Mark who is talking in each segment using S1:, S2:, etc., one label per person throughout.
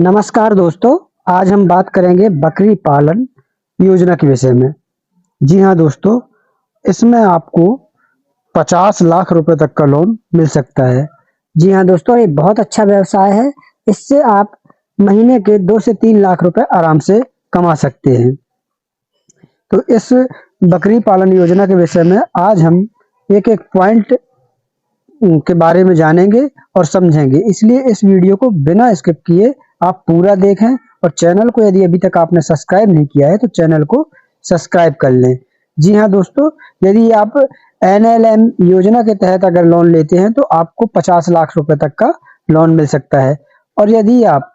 S1: नमस्कार दोस्तों, आज हम बात करेंगे बकरी पालन योजना के विषय में। जी हाँ दोस्तों, इसमें आपको 50 लाख रुपए तक का लोन मिल सकता है। जी हाँ दोस्तों, ये बहुत अच्छा व्यवसाय है। इससे आप महीने के 2 से 3 लाख रुपए आराम से कमा सकते हैं। तो इस बकरी पालन योजना के विषय में आज हम एक-एक पॉइंट के बारे में जानेंगे और समझेंगे, इसलिए इस वीडियो को बिना स्किप किए आप पूरा देखें और चैनल को यदि अभी तक आपने सब्सक्राइब नहीं किया है तो चैनल को सब्सक्राइब कर लें। जी हाँ दोस्तों, यदि आप एनएलएम योजना के तहत अगर लोन लेते हैं तो आपको 50 लाख रुपए तक का लोन मिल सकता है, और यदि आप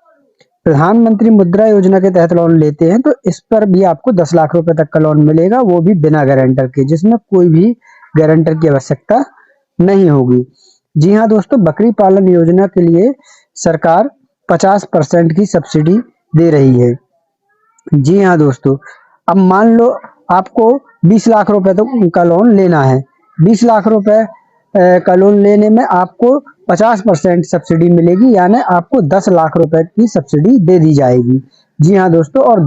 S1: प्रधानमंत्री मुद्रा योजना के तहत लोन लेते हैं तो इस पर भी आपको 10 लाख रुपए तक का लोन मिलेगा, वो भी बिना गारंटर के, जिसमें कोई भी गारंटर की आवश्यकता नहीं होगी। जी हाँ दोस्तों, बकरी पालन योजना के लिए सरकार 50% की सब्सिडी दे रही है। जी हाँ दोस्तों, अब मान लो आपको 20 लाख रुपए तक का लोन लेना है। 20 लाख रुपए का लोन लेने में आपको 50% सब्सिडी मिलेगी, यानी आपको 10 लाख रुपए की सब्सिडी दे दी जाएगी। जी हाँ दोस्तों, और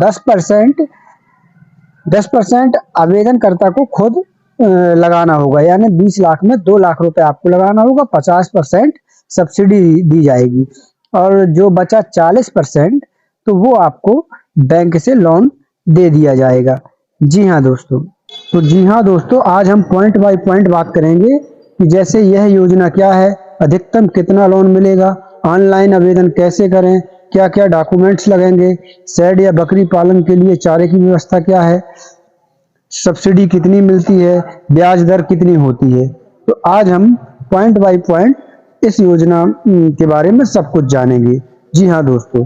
S1: 10% आवेदनकर्ता को खुद लगाना होगा, यानी 20 लाख में 2 लाख रुपए आपको लगाना होगा। 50% सब्सिडी दी जाएगी, और जो बचा 40% तो वो आपको बैंक से लोन दे दिया जाएगा। जी हाँ दोस्तों, आज हम पॉइंट बाय पॉइंट बात करेंगे कि जैसे यह योजना क्या है, अधिकतम कितना लोन मिलेगा, ऑनलाइन आवेदन कैसे करें, क्या क्या डॉक्यूमेंट्स लगेंगे, शेड या बकरी पालन के लिए चारे की व्यवस्था क्या है, सब्सिडी कितनी मिलती है, ब्याज दर कितनी होती है। तो आज हम पॉइंट बाय पॉइंट इस योजना के बारे में सब कुछ जानेंगे। जी हाँ दोस्तों,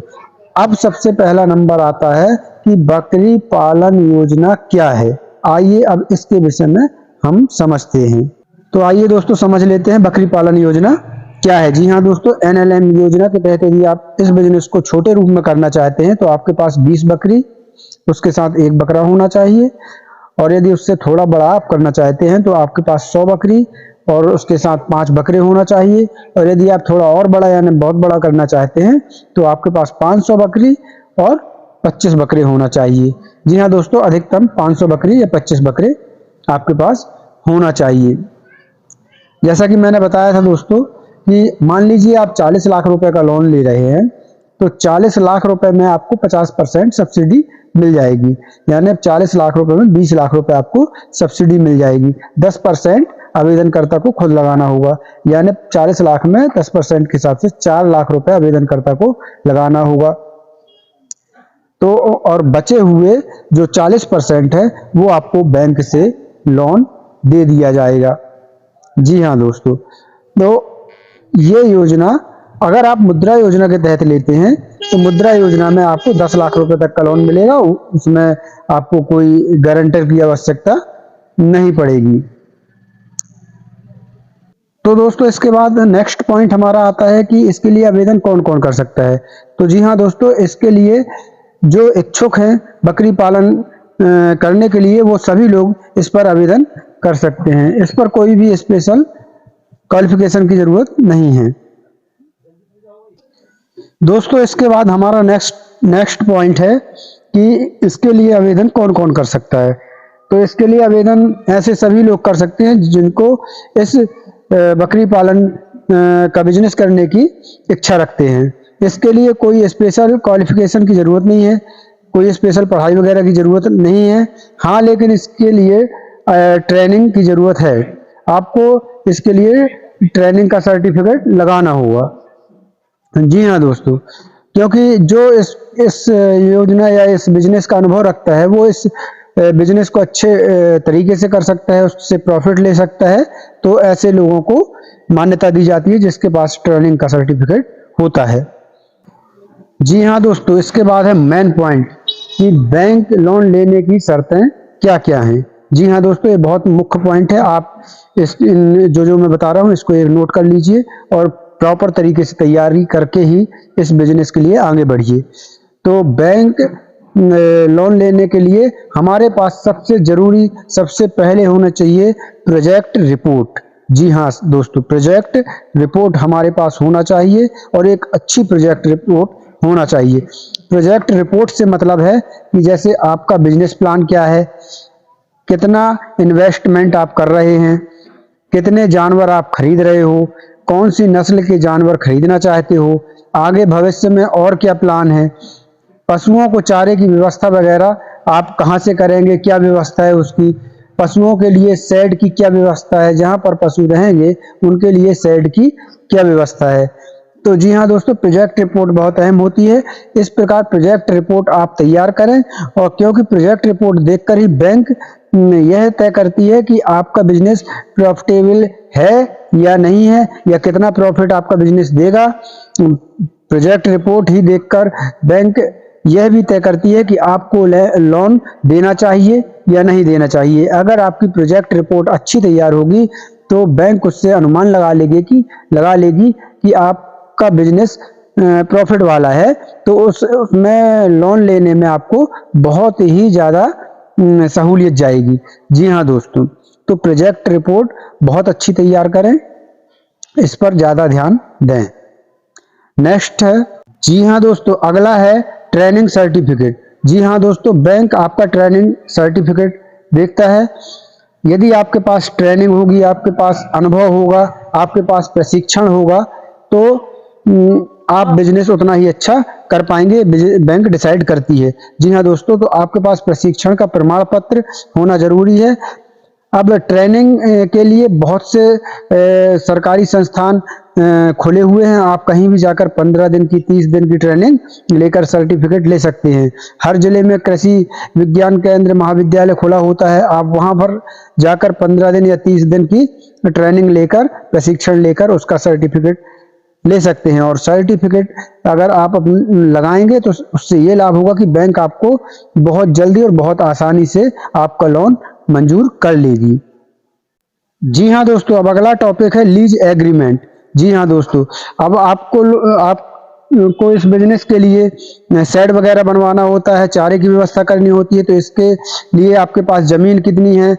S1: अब सबसे पहला नंबर आता है कि बकरी पालन योजना क्या है। आइए अब इसके विषय में हम समझते हैं। तो आइए दोस्तों समझ लेते हैं बकरी पालन योजना क्या है। जी हाँ दोस्तों, एनएलएम योजना के तहत यदि आप इस बिजनेस को छोटे रूप में करना चाहते हैं तो आपके पास 20 बकरी, उसके साथ 1 बकरा होना चाहिए, और यदि उससे थोड़ा बड़ा आप करना चाहते हैं तो आपके पास 100 बकरी और उसके साथ 5 बकरे होना चाहिए, और यदि आप थोड़ा और बड़ा यानी बहुत बड़ा करना चाहते हैं तो आपके पास 500 बकरी और 25 बकरे होना चाहिए। जी हाँ दोस्तों, अधिकतम 500 बकरी या 25 बकरे आपके पास होना चाहिए। जैसा कि मैंने बताया था दोस्तों कि मान लीजिए आप 40 लाख रुपए का लोन ले रहे हैं, तो 40 लाख रुपए में आपको 50% सब्सिडी मिल जाएगी, यानी 40 लाख रुपए में 20 लाख रुपए आपको सब्सिडी मिल जाएगी। 10% आवेदनकर्ता को खुद लगाना होगा, यानी 40 लाख में 10% के हिसाब से 4 लाख रुपए आवेदनकर्ता को लगाना होगा। तो और बचे हुए जो 40% है वो आपको बैंक से लोन दे दिया जाएगा। जी हाँ दोस्तों, तो ये योजना अगर आप मुद्रा योजना के तहत लेते हैं तो मुद्रा योजना में आपको 10 लाख रुपए तक का लोन मिलेगा, उसमें आपको कोई गारंटर की आवश्यकता नहीं पड़ेगी। तो दोस्तों इसके बाद नेक्स्ट पॉइंट हमारा आता है कि इसके लिए आवेदन कौन कौन कर सकता है। तो जी हाँ दोस्तों, इसके लिए जो इच्छुक हैं बकरी पालन करने के लिए वो सभी लोग इस पर आवेदन कर सकते हैं। इस पर कोई भी स्पेशल क्वालिफिकेशन की जरूरत नहीं है। दोस्तों इसके बाद हमारा नेक्स्ट पॉइंट है कि इसके लिए आवेदन कौन कौन कर सकता है। तो इसके लिए आवेदन ऐसे सभी लोग कर सकते हैं जिनको इस बकरी पालन का बिजनेस करने की इच्छा रखते हैं। इसके लिए कोई स्पेशल क्वालिफिकेशन की जरूरत नहीं है, कोई स्पेशल पढ़ाई वगैरह की जरूरत नहीं है। हाँ, लेकिन इसके लिए ट्रेनिंग की जरूरत है। आपको इसके लिए ट्रेनिंग का सर्टिफिकेट लगाना होगा। जी हाँ दोस्तों, क्योंकि जो इस योजना या इस बिजनेस का अनुभव रखता है वो इस बिजनेस को अच्छे तरीके से कर सकता है, उससे प्रॉफिट ले सकता है, तो ऐसे लोगों को मान्यता दी जाती है जिसके पास ट्रेनिंग का सर्टिफिकेट होता है। जी हाँ दोस्तों, इसके बाद है मेन पॉइंट कि बैंक लोन लेने की शर्तें क्या क्या हैं। जी हाँ दोस्तों, ये बहुत मुख्य पॉइंट है। आप जो मैं बता रहा हूँ इसको एक नोट कर लीजिए और प्रॉपर तरीके से तैयारी करके ही इस बिजनेस के लिए आगे बढ़िए। तो बैंक लोन लेने के लिए हमारे पास सबसे जरूरी सबसे पहले होना चाहिए प्रोजेक्ट रिपोर्ट। जी हाँ दोस्तों, प्रोजेक्ट रिपोर्ट हमारे पास होना चाहिए, और एक अच्छी प्रोजेक्ट रिपोर्ट होना चाहिए। प्रोजेक्ट रिपोर्ट से मतलब है कि जैसे आपका बिजनेस प्लान क्या है, कितना इन्वेस्टमेंट आप कर रहे हैं, कितने जानवर आप खरीद रहे हो, कौन सी नस्ल के जानवर खरीदना चाहते हो, आगे भविष्य में और क्या प्लान है, पशुओं को चारे की व्यवस्था वगैरह आप कहाँ से करेंगे, क्या व्यवस्था है उसकी, पशुओं के लिए शेड की क्या व्यवस्था है, जहाँ पर पशु रहेंगे उनके लिए शेड की क्या व्यवस्था है। तो जी हाँ दोस्तों, प्रोजेक्ट रिपोर्ट बहुत अहम होती है। इस प्रकार प्रोजेक्ट रिपोर्ट आप तैयार करें, और क्योंकि प्रोजेक्ट रिपोर्ट देखकर ही बैंक यह तय करती है कि आपका बिजनेस प्रॉफिटेबल है या नहीं है, या कितना प्रॉफिट आपका बिजनेस देगा। प्रोजेक्ट रिपोर्ट ही देखकर बैंक यह भी तय करती है कि आपको लोन देना चाहिए या नहीं देना चाहिए। अगर आपकी प्रोजेक्ट रिपोर्ट अच्छी तैयार होगी तो बैंक उससे अनुमान लगा लेगी कि आपका बिजनेस प्रॉफिट वाला है, तो उसमें लोन लेने में आपको बहुत ही ज़्यादा सहूलियत जाएगी। जी हाँ दोस्तों, तो प्रोजेक्ट रिपोर्ट बहुत अच्छी तैयार करें, इस पर ज़्यादा ध्यान दें। नेक्स्ट है, जी हाँ दोस्तों, अगला है ट्रेनिंग सर्टिफिकेट। जी हाँ दोस्तों, बैंक आपका ट्रेनिंग सर्टिफिकेट देखता है। यदि आपके पास ट्रेनिंग होगी, आपके पास अनुभव होगा, आपके पास प्रशिक्षण होगा, तो आप बिजनेस उतना ही अच्छा कर पाएंगे, बैंक डिसाइड करती है। जी हाँ दोस्तों, तो आपके पास प्रशिक्षण का प्रमाण पत्र होना जरूरी है। अब ट्रेनिंग के लिए बहुत से सरकारी संस्थान खुले हुए हैं। आप कहीं भी जाकर 15 दिन की 30 दिन की ट्रेनिंग लेकर सर्टिफिकेट ले सकते हैं। हर जिले में कृषि विज्ञान केंद्र महाविद्यालय खुला होता है, आप वहां पर जाकर 15 दिन या 30 दिन की ट्रेनिंग लेकर, प्रशिक्षण लेकर उसका सर्टिफिकेट ले सकते हैं। और सर्टिफिकेट अगर आप लगाएंगे तो उससे ये लाभ होगा कि बैंक आपको बहुत जल्दी और बहुत आसानी से आपका लोन मंजूर कर लेगी। जी हाँ दोस्तों, अब अगला टॉपिक है लीज एग्रीमेंट। जी हाँ दोस्तों, अब आपको इस बिजनेस के लिए शेड वगैरह बनवाना होता है, चारे की व्यवस्था करनी होती है, तो इसके लिए आपके पास जमीन कितनी है,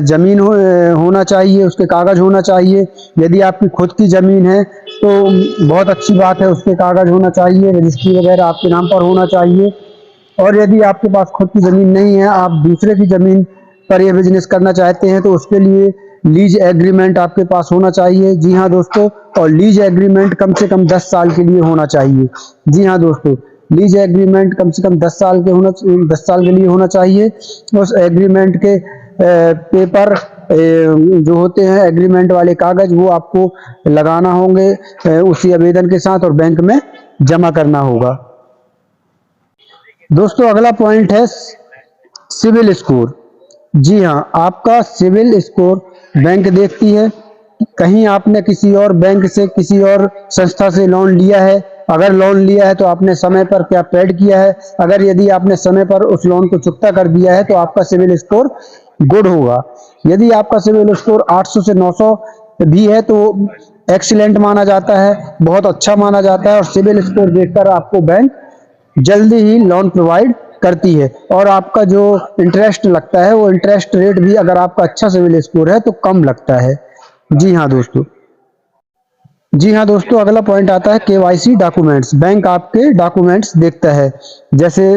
S1: जमीन होना चाहिए, उसके कागज होना चाहिए। यदि आपकी खुद की जमीन है तो बहुत अच्छी बात है, उसके कागज होना चाहिए, रजिस्ट्री वगैरह आपके नाम पर होना चाहिए। और यदि आपके पास खुद की जमीन नहीं है, आप दूसरे की जमीन पर यह बिजनेस करना चाहते हैं, तो उसके लिए लीज एग्रीमेंट आपके पास होना चाहिए। जी हाँ दोस्तों, और लीज एग्रीमेंट कम से कम 10 साल के लिए होना चाहिए। जी हाँ दोस्तों, लीज एग्रीमेंट कम से कम 10 साल के लिए होना चाहिए। उस एग्रीमेंट के पेपर जो होते हैं, एग्रीमेंट वाले कागज, वो आपको लगाना होंगे उसी आवेदन के साथ, और बैंक में जमा करना होगा। दोस्तों अगला पॉइंट है सिविल स्कोर। जी हाँ, आपका सिविल स्कोर बैंक देखती है। कहीं आपने किसी और बैंक से, किसी और संस्था से लोन लिया है, अगर लोन लिया है तो आपने समय पर क्या पेड किया है। अगर यदि आपने समय पर उस लोन को चुकता कर दिया है तो आपका सिविल स्कोर गुड होगा। यदि आपका सिविल स्कोर 800 से 900 भी है तो एक्सीलेंट माना जाता है, बहुत अच्छा माना जाता है, और सिविल स्कोर देखकर आपको बैंक जल्दी ही लोन प्रोवाइड करती है। और आपका जो इंटरेस्ट लगता है, वो इंटरेस्ट रेट भी अगर आपका अच्छा सिविल स्कोर है तो कम लगता है। जी हाँ दोस्तों, अगला पॉइंट आता है केवाईसी डॉक्यूमेंट्स। बैंक आपके डॉक्यूमेंट्स देखता है, जैसे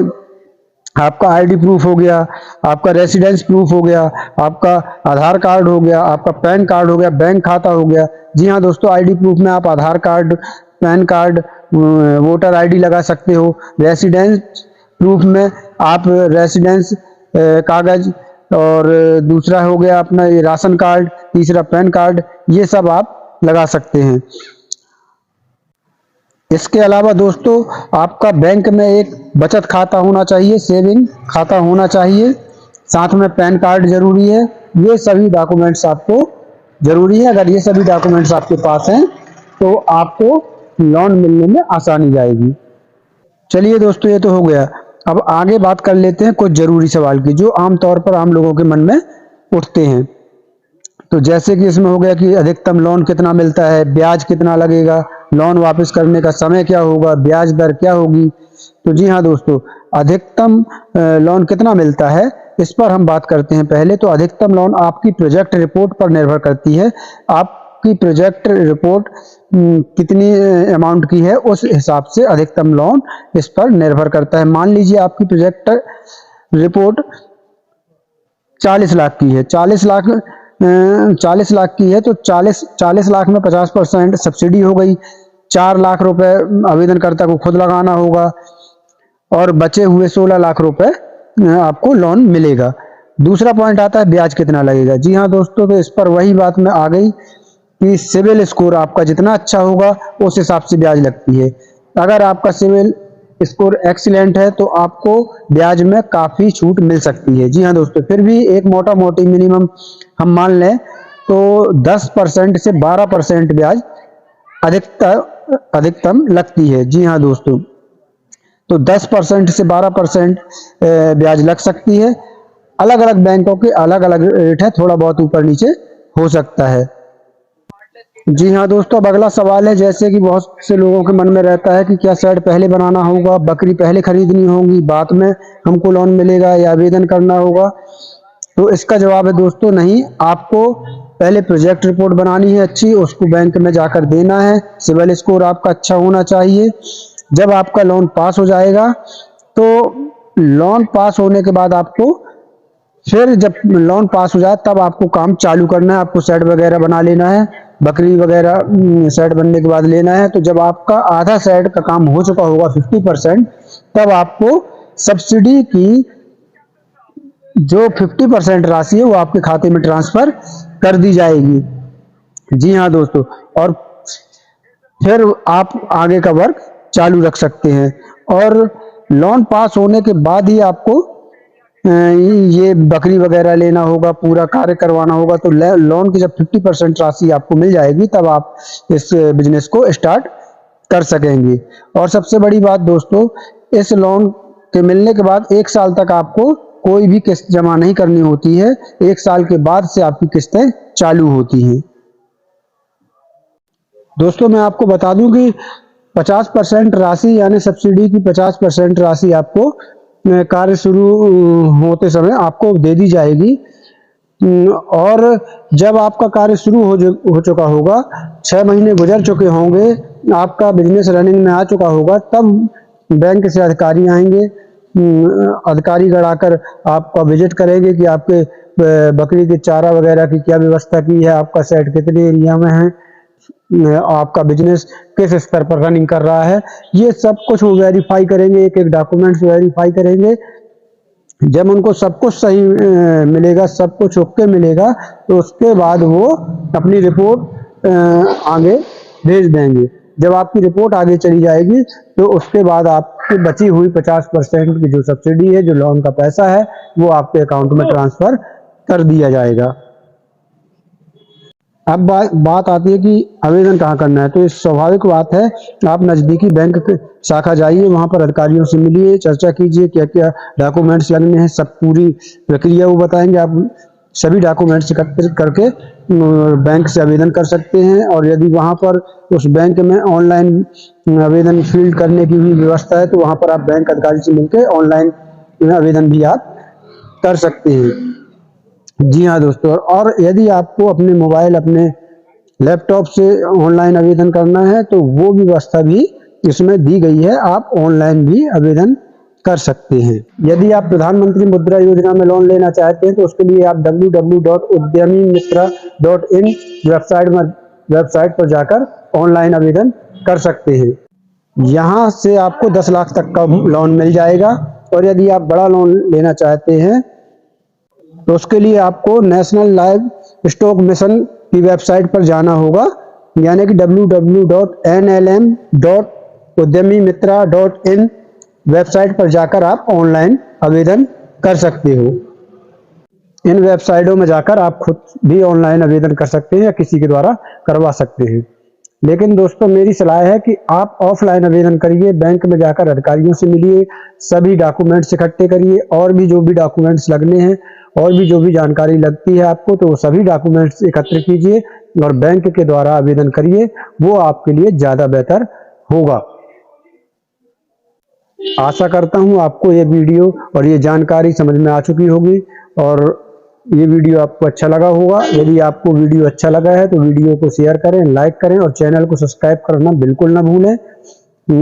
S1: आपका आईडी प्रूफ हो गया, आपका रेसिडेंस प्रूफ हो गया, आपका आधार कार्ड हो गया, आपका पैन कार्ड हो गया, बैंक खाता हो गया। जी हाँ दोस्तों, आईडी प्रूफ में आप Aadhaar card, PAN card, voter ID लगा सकते हो। रेसिडेंस प्रूफ में आप रेसिडेंस कागज, और दूसरा हो गया अपना ये राशन कार्ड, तीसरा पैन कार्ड, ये सब आप लगा सकते हैं। इसके अलावा दोस्तों, आपका बैंक में एक बचत खाता होना चाहिए, सेविंग खाता होना चाहिए, साथ में पैन कार्ड जरूरी है। ये सभी डॉक्यूमेंट्स आपको जरूरी है। अगर ये सभी डॉक्यूमेंट्स आपके पास हैं तो आपको लोन मिलने में आसानी जाएगी। चलिए दोस्तों, ये तो हो गया। अब आगे बात कर लेते हैं कुछ जरूरी सवाल की, जो आमतौर पर आम लोगों के मन में उठते हैं। तो जैसे कि इसमें हो गया कि अधिकतम लोन कितना मिलता है, ब्याज कितना लगेगा, लोन वापस करने का समय क्या होगा, ब्याज दर क्या होगी। तो जी हाँ दोस्तों, अधिकतम लोन कितना मिलता है, इस पर हम बात करते हैं। पहले तो अधिकतम लोन आपकी प्रोजेक्ट रिपोर्ट पर निर्भर करती है। आपकी प्रोजेक्ट रिपोर्ट कितनी अमाउंट की है, उस हिसाब से अधिकतम लोन इस पर निर्भर करता है। मान लीजिए आपकी प्रोजेक्ट रिपोर्ट 40 लाख की है, 40 लाख की है तो 40 लाख में 50% सब्सिडी हो गई, 4 लाख रुपए आवेदनकर्ता को खुद लगाना होगा और बचे हुए 16 लाख रुपए आपको लोन मिलेगा। दूसरा पॉइंट आता है ब्याज कितना लगेगा। जी हाँ दोस्तों, तो इस पर वही बात में आ गई कि सिविल स्कोर आपका जितना अच्छा होगा उस हिसाब से ब्याज लगती है। अगर आपका सिविल स्कोर एक्सीलेंट है तो आपको ब्याज में काफ़ी छूट मिल सकती है। जी हाँ दोस्तों, फिर भी एक मोटा मोटी मिनिमम हम मान लें तो 10% से 12% ब्याज अधिकतम लगती है। जी हाँ दोस्तों, तो 10% से 12% ब्याज लग सकती है। अलग अलग बैंकों के अलग अलग रेट है, थोड़ा बहुत ऊपर नीचे हो सकता है। जी हाँ दोस्तों, अब अगला सवाल है, जैसे कि बहुत से लोगों के मन में रहता है कि क्या शेड पहले बनाना होगा, बकरी पहले खरीदनी होगी, बाद में हमको लोन मिलेगा या आवेदन करना होगा। तो इसका जवाब है दोस्तों नहीं, आपको पहले प्रोजेक्ट रिपोर्ट बनानी है अच्छी, उसको बैंक में जाकर देना है। सिविल स्कोर आपका अच्छा होना चाहिए। जब आपका लोन पास हो जाएगा तो लोन पास होने के बाद आपको, फिर जब लोन पास हो जाए तब आपको काम चालू करना है। आपको सेट वगैरह बना लेना है, बकरी वगैरह सेट बनने के बाद लेना है। तो जब आपका आधा सेट का काम हो चुका होगा 50%, तब आपको सब्सिडी की जो 50% राशि है वो आपके खाते में ट्रांसफर कर दी जाएगी। जी हाँ दोस्तों, और फिर आप आगे का वर्क चालू रख सकते हैं। और लोन पास होने के बाद ही आपको ये बकरी वगैरह लेना होगा, पूरा कार्य करवाना होगा। तो लोन की जब 50% राशि आपको मिल जाएगी तब आप इस बिजनेस को स्टार्ट कर सकेंगे। और सबसे बड़ी बात दोस्तों, इस लोन के मिलने के बाद 1 साल तक आपको कोई भी किस्त जमा नहीं करनी होती है। 1 साल के बाद से आपकी किस्तें चालू होती हैं। दोस्तों मैं आपको बता दूं कि 50% राशि यानी सब्सिडी की 50% राशि आपको कार्य शुरू होते समय आपको दे दी जाएगी। और जब आपका कार्य शुरू हो चुका होगा, 6 महीने गुजर चुके होंगे, आपका बिजनेस रनिंग में आ चुका होगा, तब बैंक से अधिकारी आएंगे। अधिकारीगण आकर आपका विजिट करेंगे कि आपके बकरी के चारा वगैरह की क्या व्यवस्था की है, आपका सेट कितने एरिया में है, आपका बिजनेस किस स्तर पर रनिंग कर रहा है, ये सब कुछ वो वेरीफाई करेंगे, एक एक डॉक्यूमेंट्स वेरीफाई करेंगे। जब उनको सब कुछ सही मिलेगा, सब कुछ ओके मिलेगा, तो उसके बाद वो अपनी रिपोर्ट आगे भेज देंगे। जब आपकी रिपोर्ट आगे चली जाएगी तो उसके बाद आपकी बची हुई 50% की जो सब्सिडी है, जो लोन का पैसा है, वो आपके अकाउंट में ट्रांसफर कर दिया जाएगा। अब बात आती है कि आवेदन कहाँ करना है। तो इस स्वाभाविक बात है, आप नज़दीकी बैंक शाखा जाइए, वहाँ पर अधिकारियों से मिलिए, चर्चा कीजिए क्या क्या डॉक्यूमेंट्स लगने हैं, सब पूरी प्रक्रिया वो बताएंगे। आप सभी डॉक्यूमेंट्स एकत्रित करके बैंक से आवेदन कर सकते हैं। और यदि वहाँ पर उस बैंक में ऑनलाइन आवेदन फील्ड करने की भी व्यवस्था है तो वहाँ पर आप बैंक अधिकारी से मिलकर ऑनलाइन आवेदन भी आप कर सकते हैं। जी हाँ दोस्तों, और यदि आपको अपने मोबाइल, अपने लैपटॉप से ऑनलाइन आवेदन करना है तो वो व्यवस्था भी इसमें दी गई है, आप ऑनलाइन भी आवेदन कर सकते हैं। यदि आप प्रधानमंत्री मुद्रा योजना में लोन लेना चाहते हैं तो उसके लिए आप www.udyamimitra.in वेबसाइट पर जाकर ऑनलाइन आवेदन कर सकते हैं। यहाँ से आपको 10 लाख तक का लोन मिल जाएगा। और यदि आप बड़ा लोन लेना चाहते हैं तो उसके लिए आपको नेशनल लाइव स्टॉक मिशन की वेबसाइट पर जाना होगा, यानी कि www.nlm.udyamimitra.in वेबसाइट पर जाकर आप ऑनलाइन आवेदन कर सकते हो। इन वेबसाइटों में जाकर आप खुद भी ऑनलाइन आवेदन कर सकते हैं या किसी के द्वारा करवा सकते हैं। लेकिन दोस्तों मेरी सलाह है कि आप ऑफलाइन आवेदन करिए, बैंक में जाकर अधिकारियों से मिलिए, सभी डॉक्यूमेंट्स इकट्ठे करिए, और भी जो भी डॉक्यूमेंट्स लगने हैं और भी जो भी जानकारी लगती है आपको, तो वो सभी डॉक्यूमेंट्स एकत्र कीजिए और बैंक के द्वारा आवेदन करिए, वो आपके लिए ज़्यादा बेहतर होगा। आशा करता हूँ आपको ये वीडियो और ये जानकारी समझ में आ चुकी होगी और ये वीडियो आपको अच्छा लगा होगा। यदि आपको वीडियो अच्छा लगा है तो वीडियो को शेयर करें, लाइक करें और चैनल को सब्सक्राइब करना बिल्कुल ना भूलें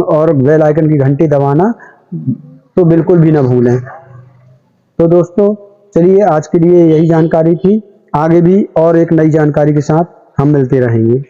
S1: और बेल आइकन की घंटी दबाना तो बिल्कुल भी ना भूलें। तो दोस्तों चलिए, आज के लिए यही जानकारी थी। आगे भी और एक नई जानकारी के साथ हम मिलते रहेंगे।